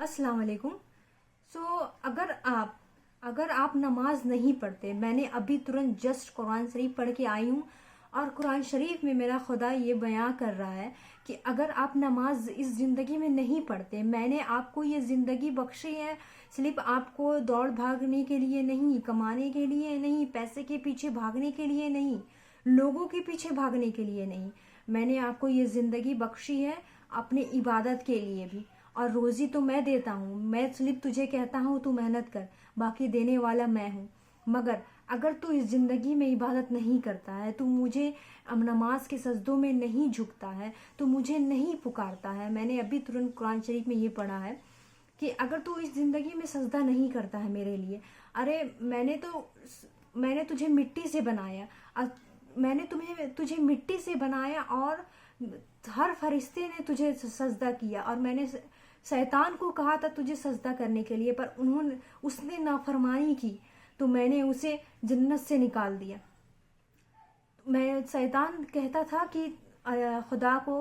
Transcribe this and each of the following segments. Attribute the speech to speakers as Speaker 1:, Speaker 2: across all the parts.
Speaker 1: अस्सलाम वालेकुम। अगर आप नमाज नहीं पढ़ते, मैंने अभी तुरंत जस्ट कुरान शरीफ पढ़ के आई हूँ और कुरान शरीफ में मेरा खुदा ये बयां कर रहा है कि अगर आप नमाज इस ज़िंदगी में नहीं पढ़ते, मैंने आपको ये ज़िंदगी बख्शी है सिर्फ आपको दौड़ भागने के लिए नहीं, कमाने के लिए नहीं, पैसे के पीछे भागने के लिए नहीं, लोगों के पीछे भागने के लिए नहीं। मैंने आपको ये ज़िंदगी बख्शी है अपनी इबादत के लिए भी। और रोज़ी तो मैं देता हूँ, मैं सिर्फ तुझे कहता हूँ तू मेहनत कर, बाकी देने वाला मैं हूँ। मगर अगर तू इस ज़िंदगी में इबादत नहीं करता है, तू मुझे नमाज के सजदों में नहीं झुकता है, तू मुझे नहीं पुकारता है, मैंने अभी तुरंत कुरान शरीफ में ये पढ़ा है कि अगर तू इस ज़िंदगी में सजदा नहीं करता है मेरे लिए, अरे मैंने तुझे मिट्टी से बनाया, मैंने तुझे मिट्टी से बनाया और हर फरिश्ते ने तुझे सजदा किया, और मैंने शैतान को कहा था तुझे सजदा करने के लिए, पर उसने नाफरमानी की तो मैंने उसे जन्नत से निकाल दिया। शैतान कहता था कि खुदा को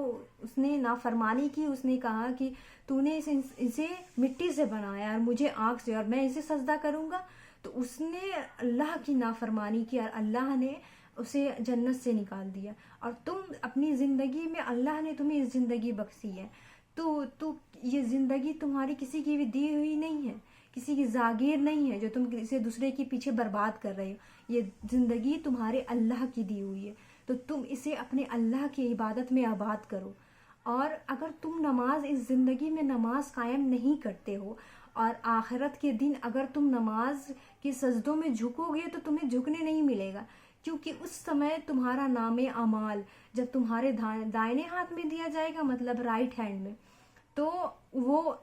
Speaker 1: उसने नाफरमानी की, उसने कहा कि तूने इसे मिट्टी से बनाया और मुझे आग से, और मैं इसे सजदा करूँगा, तो उसने अल्लाह की नाफरमानी की और अल्लाह ने उसे जन्नत से निकाल दिया। और तुम अपनी ज़िंदगी में, अल्लाह ने तुम्हें इस ज़िंदगी बख्शी है, तो ये ज़िंदगी तुम्हारी किसी की भी दी हुई नहीं है, किसी की जागीर नहीं है जो तुम किसी दूसरे के पीछे बर्बाद कर रहे हो। ये ज़िंदगी तुम्हारे अल्लाह की दी हुई है, तो तुम इसे अपने अल्लाह की इबादत में आबाद करो। और अगर तुम इस ज़िंदगी में नमाज कायम नहीं करते हो, और आखिरत के दिन अगर तुम नमाज के सजदों में झुकोगे तो तुम्हें झुकने नहीं मिलेगा, क्योंकि उस समय तुम्हारा नामे अमाल जब तुम्हारे दाहिने हाथ में दिया जाएगा, मतलब राइट हैंड में, तो वो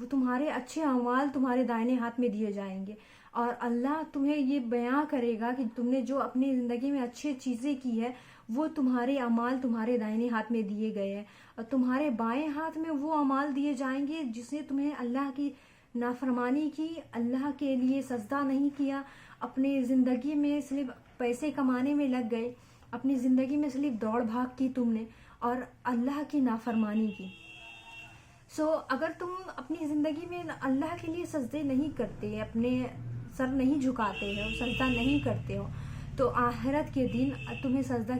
Speaker 1: तुम्हारे अच्छे अमाल तुम्हारे दाहिने हाथ में दिए जाएंगे। और अल्लाह तुम्हें ये बयां करेगा कि तुमने जो अपनी ज़िंदगी में अच्छी चीज़ें की है, वो तुम्हारे अमाल तुम्हारे दाहिने हाथ में दिए गए हैं, और तुम्हारे बाएं हाथ में वो अमाल दिए जाएंगे जिसने तुम्हें अल्लाह की नाफरमानी की, अल्लाह के लिए सजदा नहीं किया, अपनी ज़िंदगी में सिर्फ पैसे कमाने में लग गए, अपनी ज़िंदगी में सिर्फ दौड़ भाग की तुमने और अल्लाह की नाफरमानी की। अगर तुम अपनी ज़िंदगी में अल्लाह के लिए सजदे नहीं करते, अपने सर नहीं झुकाते हो, सजदा नहीं करते हो, तो आखिरत के दिन तुम्हें सजदा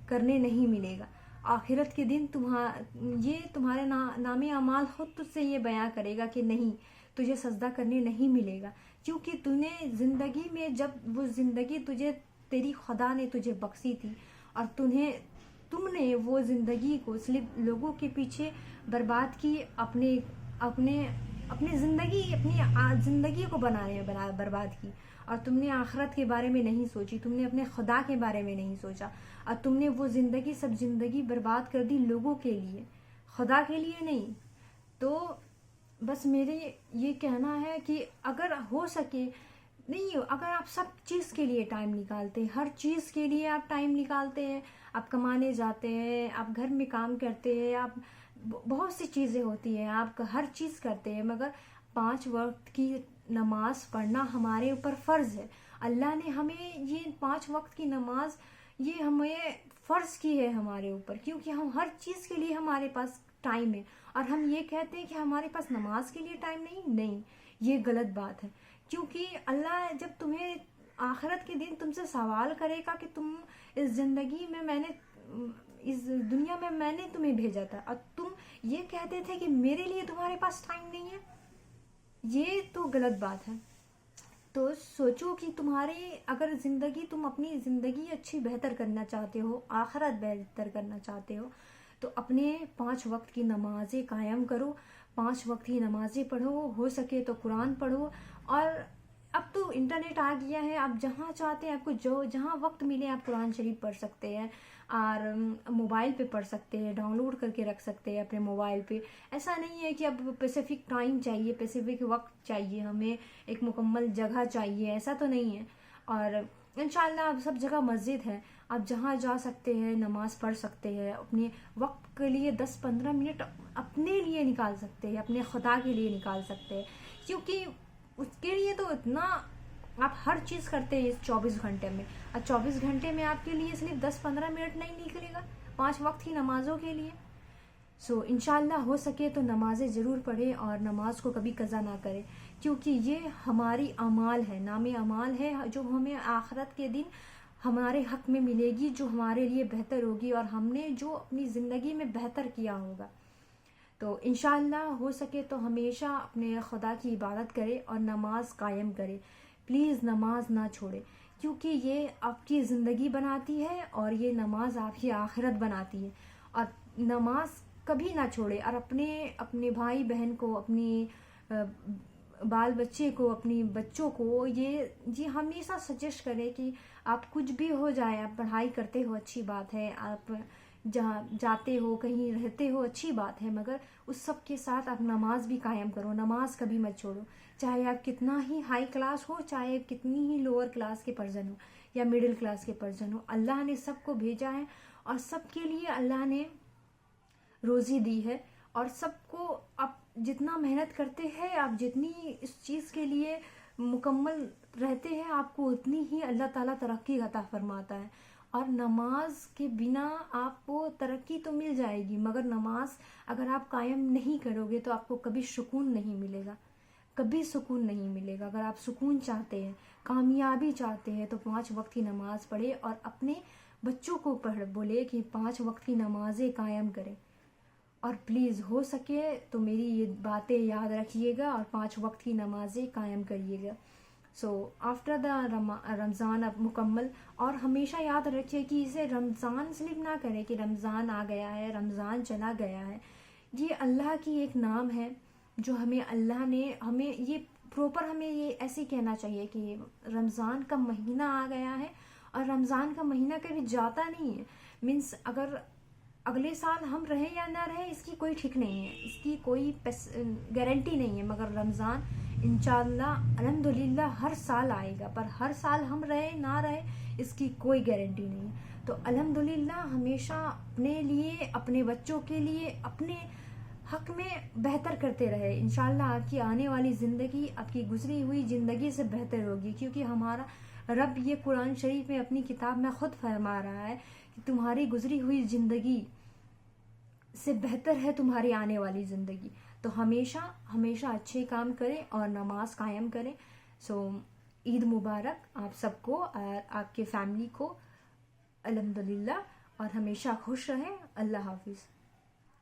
Speaker 1: करने नहीं मिलेगा। आखिरत के दिन तुम्हारे नामे अमाल खुद तुझसे ये बयां करेगा कि नहीं, तुझे सजदा करने नहीं मिलेगा, क्योंकि तूने ज़िंदगी में, जब वो ज़िंदगी तेरी खुदा ने तुझे बख्शी थी और तुमने वो ज़िंदगी को सिर्फ लोगों के पीछे बर्बाद की, अपनी ज़िंदगी को बर्बाद की, और तुमने आखिरत के बारे में नहीं सोची, तुमने अपने खुदा के बारे में नहीं सोचा, और तुमने वो सब ज़िंदगी बर्बाद कर दी लोगों के लिए, खुदा के लिए नहीं। तो बस मेरे ये कहना है कि अगर हो सके, अगर आप सब चीज़ के लिए टाइम निकालते हैं, हर चीज़ के लिए आप टाइम निकालते हैं, आप कमाने जाते हैं, आप घर में काम करते हैं, आप बहुत सी चीज़ें होती हैं, आप हर चीज़ करते हैं, मगर 5 वक्त की नमाज पढ़ना हमारे ऊपर फ़र्ज़ है। अल्लाह ने हमें ये 5 वक्त की नमाज ये हमें फ़र्ज़ की है हमारे ऊपर, क्योंकि हम हर चीज़ के लिए हमारे पास टाइम है, और हम ये कहते हैं कि हमारे पास नमाज के लिए टाइम नहीं, ये गलत बात है। क्योंकि अल्लाह जब तुम्हें आखिरत के दिन तुमसे सवाल करेगा कि तुम इस ज़िंदगी में इस दुनिया में मैंने तुम्हें भेजा था और तुम ये कहते थे कि मेरे लिए तुम्हारे पास टाइम नहीं है, ये तो गलत बात है। तो सोचो कि अगर तुम अपनी ज़िंदगी अच्छी बेहतर करना चाहते हो, आखिरत बेहतर करना चाहते हो, तो अपने 5 वक्त की नमाज़ें कायम करो, 5 वक्त की नमाज़ें पढ़ो, हो सके तो कुरान पढ़ो। और अब तो इंटरनेट आ गया है, आप जहाँ चाहते हैं, आपको जहाँ वक्त मिले आप कुरान शरीफ पढ़ सकते हैं, और मोबाइल पे पढ़ सकते हैं, डाउनलोड करके रख सकते हैं अपने मोबाइल पे। ऐसा नहीं है कि अब स्पेसिफिक टाइम चाहिए, स्पेसिफिक वक्त चाहिए, हमें एक मुकम्मल जगह चाहिए, ऐसा तो नहीं है। और इंशाल्लाह अब सब जगह मस्जिद है, आप जहाँ जा सकते हैं नमाज पढ़ सकते हैं, अपने वक्त के लिए 10-15 मिनट अपने लिए निकाल सकते हैं, अपने खुदा के लिए निकाल सकते हैं, क्योंकि उसके लिए तो इतना आप हर चीज़ करते हैं इस 24 घंटे में, और 24 घंटे में आपके लिए सिर्फ 10-15 मिनट नहीं निकलेगा 5 वक्त की नमाजों के लिए। سو انشاءاللہ ہو سکے تو نمازیں ضرور پڑھیں اور نماز کو کبھی قضا نہ کریں، کیونکہ یہ ہماری اعمال ہے، نام اعمال ہے جو ہمیں آخرت کے دن ہمارے حق میں ملے گی، جو ہمارے لیے بہتر ہوگی اور ہم نے جو اپنی زندگی میں بہتر کیا ہوگا۔ تو انشاءاللہ ہو سکے تو ہمیشہ اپنے خدا کی عبادت کرے اور نماز قائم کرے، پلیز نماز نہ چھوڑے، کیونکہ یہ آپ کی زندگی بناتی ہے اور یہ نماز آپ کی آخرت بناتی ہے۔ اور نماز کبھی نہ چھوڑے، اور اپنے بھائی بہن کو، اپنی بال بچے کو، اپنی بچوں کو یہ ہمیشہ سجیسٹ کرے کہ آپ کچھ بھی ہو جائے، آپ پڑھائی کرتے ہو اچھی بات ہے، آپ جہاں جاتے ہو کہیں رہتے ہو اچھی بات ہے، مگر اس سب کے ساتھ آپ نماز بھی قائم کرو، نماز کبھی مت چھوڑو، چاہے آپ کتنا ہی ہائی کلاس ہو، چاہے آپ کتنی ہی لوور کلاس کے پرسن ہو یا مڈل کلاس کے پرسن ہو، اللہ نے سب کو بھیجا ہے اور سب کے لیے اللہ نے روزی دی ہے، اور سب کو آپ جتنا محنت کرتے ہیں، آپ جتنی اس چیز کے لیے مکمل رہتے ہیں، آپ کو اتنی ہی اللہ تعالیٰ ترقی عطا فرماتا ہے۔ اور نماز کے بنا آپ کو ترقی تو مل جائے گی، مگر نماز اگر آپ قائم نہیں کرو گے تو آپ کو کبھی سکون نہیں ملے گا، کبھی سکون نہیں ملے گا۔ اگر آپ سکون چاہتے ہیں، کامیابی چاہتے ہیں، تو 5 وقت کی نماز پڑھے اور اپنے بچوں کو بولے کہ 5 وقت کی نمازیں قائم کریں۔ اور پلیز ہو سکے تو میری یہ باتیں یاد رکھیے گا اور 5 وقت کی نمازیں قائم کریے گا۔ سو آفٹر دا رمضان اب مکمل، اور ہمیشہ یاد رکھیے کہ اسے رمضان سلپ نہ کریں کہ رمضان آ گیا ہے، رمضان چلا گیا ہے۔ یہ اللہ کی ایک نام ہے جو ہمیں اللہ نے ہمیں یہ پراپر ہمیں یہ ایسے کہنا چاہیے کہ رمضان کا مہینہ آ گیا ہے، اور رمضان کا مہینہ کبھی جاتا نہیں ہے، مینس اگر اگلے سال ہم رہیں یا نہ رہیں اس کی کوئی ٹھیک نہیں ہے، اس کی کوئی گارنٹی نہیں ہے، مگر رمضان انشاءاللہ الحمدللہ ہر سال آئے گا، پر ہر سال ہم رہے نہ رہے اس کی کوئی گارنٹی نہیں ہے۔ تو الحمدللہ ہمیشہ اپنے لیے، اپنے بچوں کے لیے، اپنے حق میں بہتر کرتے رہے، انشاءاللہ آپ کی آنے والی زندگی آپ کی گزری ہوئی زندگی سے بہتر ہوگی، کیونکہ ہمارا رب یہ قرآن شریف میں اپنی کتاب میں خود فرما رہا ہے کہ تمہاری گزری ہوئی زندگی سے بہتر ہے تمہاری آنے والی زندگی۔ تو ہمیشہ اچھے کام کریں اور نماز قائم کریں۔ سو عید مبارک آپ سب کو اور آپ کے فیملی کو، الحمدللہ، اور ہمیشہ خوش رہیں۔ اللہ حافظ۔